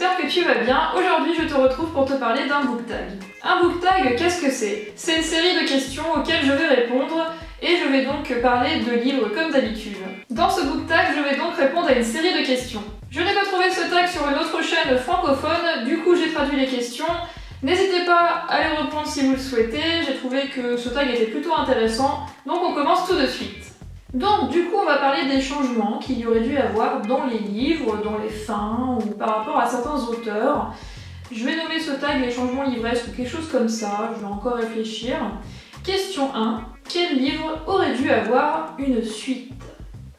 j'espère que tu vas bien. Aujourd'hui, je te retrouve pour te parler d'un book tag. Un book tag, qu'est-ce que c'est? C'est une série de questions auxquelles je vais répondre et je vais donc parler de livres comme d'habitude. Dans ce book tag, je vais donc répondre à une série de questions. Je n'ai pas trouvé ce tag sur une autre chaîne francophone, du coup j'ai traduit les questions. N'hésitez pas à les reprendre si vous le souhaitez, j'ai trouvé que ce tag était plutôt intéressant, donc on commence tout de suite. Donc du coup on va parler des changements qu'il y aurait dû avoir dans les livres, dans les fins ou par rapport à certains auteurs. Je vais nommer ce tag les changements livresques ou quelque chose comme ça, je vais encore réfléchir. Question 1. Quel livre aurait dû avoir une suite?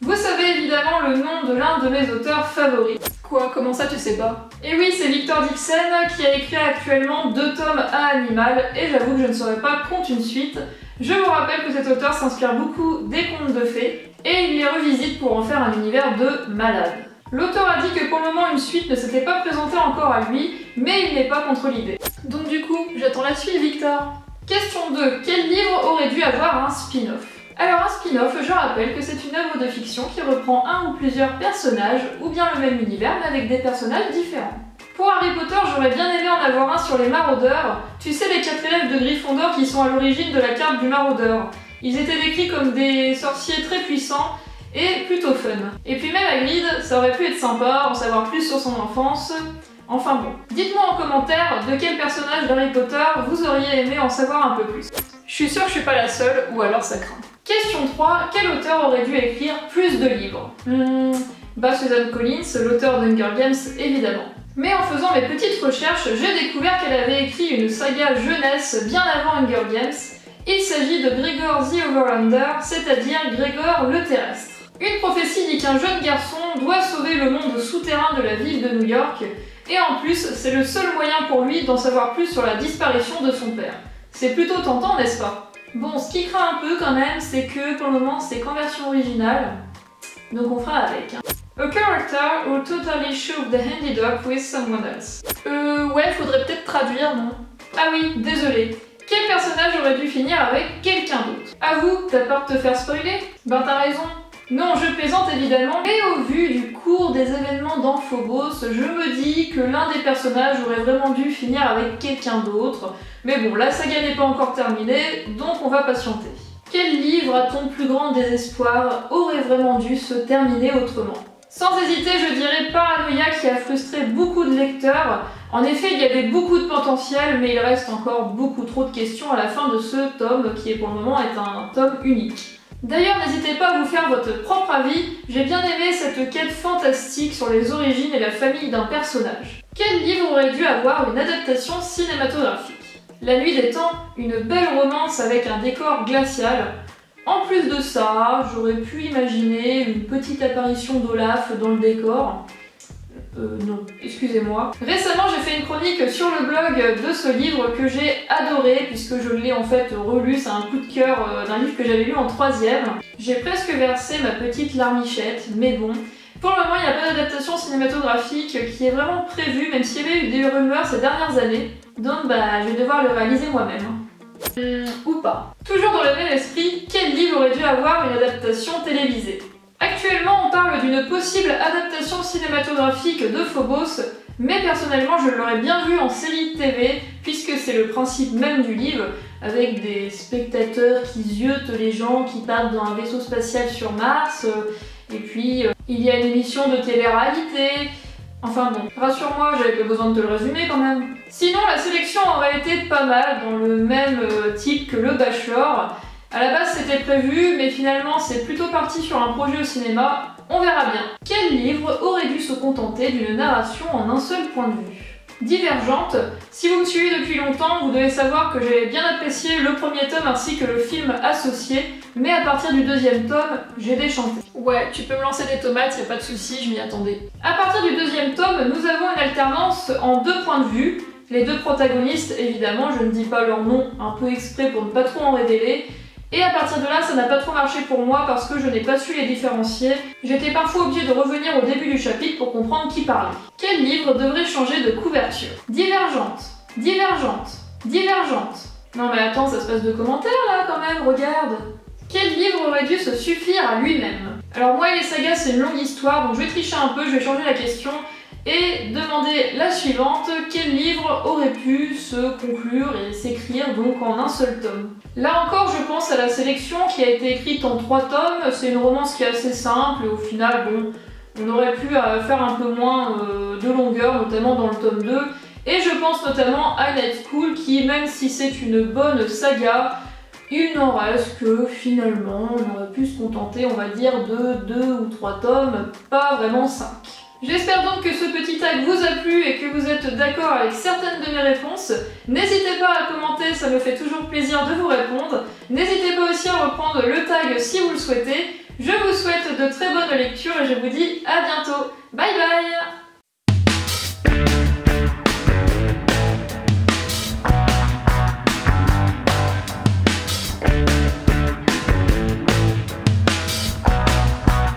Vous savez évidemment le nom de l'un de mes auteurs favoris. Quoi? Comment ça tu sais pas? Et oui, c'est Victor Dixon qui a écrit actuellement 2 tomes à Animal et j'avoue que je ne serais pas contre une suite. Je vous rappelle que cet auteur s'inspire beaucoup des contes de fées et il les revisite pour en faire un univers de malade. L'auteur a dit que pour le moment une suite ne s'était pas présentée encore à lui, mais il n'est pas contre l'idée. Donc du coup, j'attends la suite Victor. Question 2. Quel livre aurait dû avoir un spin-off? Alors un spin-off, je rappelle que c'est une œuvre de fiction qui reprend un ou plusieurs personnages ou bien le même univers mais avec des personnages différents. Pour Harry Potter, j'aurais bien aimé en avoir un sur les maraudeurs. Tu sais, les 4 élèves de Gryffondor qui sont à l'origine de la carte du maraudeur. Ils étaient décrits comme des sorciers très puissants et plutôt fun. Et puis même Hagrid, ça aurait pu être sympa, en savoir plus sur son enfance. Enfin bon. Dites-moi en commentaire de quel personnage d'Harry Potter vous auriez aimé en savoir un peu plus. Je suis sûre que je suis pas la seule, ou alors ça craint. Question 3. Quel auteur aurait dû écrire plus de livres? Suzanne Collins, l'auteur d'Hunger Games, évidemment. Mais en faisant mes petites recherches, j'ai découvert qu'elle avait écrit une saga jeunesse bien avant Hunger Games. Il s'agit de Gregor the Overlander, c'est-à-dire Grégor le Terrestre. Une prophétie dit qu'un jeune garçon doit sauver le monde souterrain de la ville de New York, et en plus, c'est le seul moyen pour lui d'en savoir plus sur la disparition de son père. C'est plutôt tentant, n'est-ce pas? Bon, ce qui craint un peu quand même, c'est que pour le moment, c'est qu'en version originale, donc on fera avec. A character who totally shook the handed up with someone else. Ouais, faudrait peut-être traduire, non? Ah oui, désolé. Quel personnage aurait dû finir avec quelqu'un d'autre? Avoue, t'as peur de te faire spoiler? Ben t'as raison. Non, je plaisante évidemment, mais au vu du cours des événements dans Phobos, je me dis que l'un des personnages aurait vraiment dû finir avec quelqu'un d'autre. Mais bon, la saga n'est pas encore terminée, donc on va patienter. Quel livre, à ton plus grand désespoir, aurait vraiment dû se terminer autrement? Sans hésiter, je dirais Paranoia qui a frustré beaucoup de lecteurs. En effet, il y avait beaucoup de potentiel, mais il reste encore beaucoup trop de questions à la fin de ce tome, qui pour le moment est un tome unique. D'ailleurs, n'hésitez pas à vous faire votre propre avis, j'ai bien aimé cette quête fantastique sur les origines et la famille d'un personnage. Quel livre aurait dû avoir une adaptation cinématographique? La Nuit des Temps, une belle romance avec un décor glacial. En plus de ça, j'aurais pu imaginer une petite apparition d'Olaf dans le décor. Non, excusez-moi. Récemment, j'ai fait une chronique sur le blog de ce livre que j'ai adoré, puisque je l'ai en fait relu, c'est un coup de cœur d'un livre que j'avais lu en 3e. J'ai presque versé ma petite larmichette, mais bon. Pour le moment, il n'y a pas d'adaptation cinématographique qui est vraiment prévue, même s'il y avait eu des rumeurs ces dernières années. Donc je vais devoir le réaliser moi-même. Ou pas. Toujours dans le même esprit, quel livre aurait dû avoir une adaptation télévisée? Actuellement, on parle d'une possible adaptation cinématographique de Phobos, mais personnellement, je l'aurais bien vu en série TV, puisque c'est le principe même du livre, avec des spectateurs qui ziotent les gens qui partent dans un vaisseau spatial sur Mars, et puis il y a une émission de télé-réalité. Enfin bon, rassure-moi, j'avais pas besoin de te le résumer quand même. Sinon, la sélection aurait été pas mal, dans le même type que le Bachelor. À la base, c'était prévu, mais finalement, c'est plutôt parti sur un projet au cinéma. On verra bien. Quel livre aurait dû se contenter d'une narration en un seul point de vue? Divergente. Si vous me suivez depuis longtemps, vous devez savoir que j'ai bien apprécié le premier tome ainsi que le film associé, mais à partir du 2e tome, j'ai déchanté. Ouais, tu peux me lancer des tomates, y a pas de souci, je m'y attendais. À partir du 2e tome, nous avons une alternance en 2 points de vue. Les 2 protagonistes, évidemment, je ne dis pas leur nom, un peu exprès pour ne pas trop en révéler. Et à partir de là, ça n'a pas trop marché pour moi parce que je n'ai pas su les différencier. J'étais parfois obligée de revenir au début du chapitre pour comprendre qui parlait. Quel livre devrait changer de couverture? Divergente, divergente, divergente. Non mais attends, ça se passe de commentaires là quand même, regarde. Quel livre aurait dû se suffire à lui-même? Alors moi et les sagas, c'est une longue histoire, donc je vais tricher un peu, je vais changer la question. et demander la suivante: quel livre aurait pu se conclure et s'écrire donc en un seul tome? Là encore, je pense à la sélection qui a été écrite en 3 tomes. C'est une romance qui est assez simple et au final, bon, on aurait pu faire un peu moins de longueur, notamment dans le tome 2. Et je pense notamment à Night School qui, même si c'est une bonne saga, il n'en reste que finalement, on aurait pu se contenter, on va dire, de 2 ou 3 tomes, pas vraiment 5. J'espère donc que ce petit tag vous a plu et que vous êtes d'accord avec certaines de mes réponses. N'hésitez pas à commenter, ça me fait toujours plaisir de vous répondre. N'hésitez pas aussi à reprendre le tag si vous le souhaitez. Je vous souhaite de très bonnes lectures et je vous dis à bientôt. Bye bye!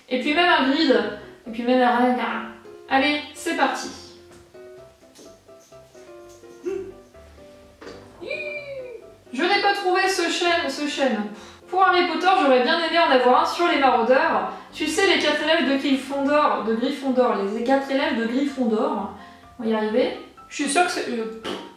Et puis même un grid, et puis même un... Allez, c'est parti. Je n'ai pas trouvé ce chêne. Pour Harry Potter, j'aurais bien aimé en avoir un sur les maraudeurs. Tu sais, les 4 élèves de Gryffondor, les 4 élèves de Gryffondor. On va y arriver. Je suis sûre que c'est...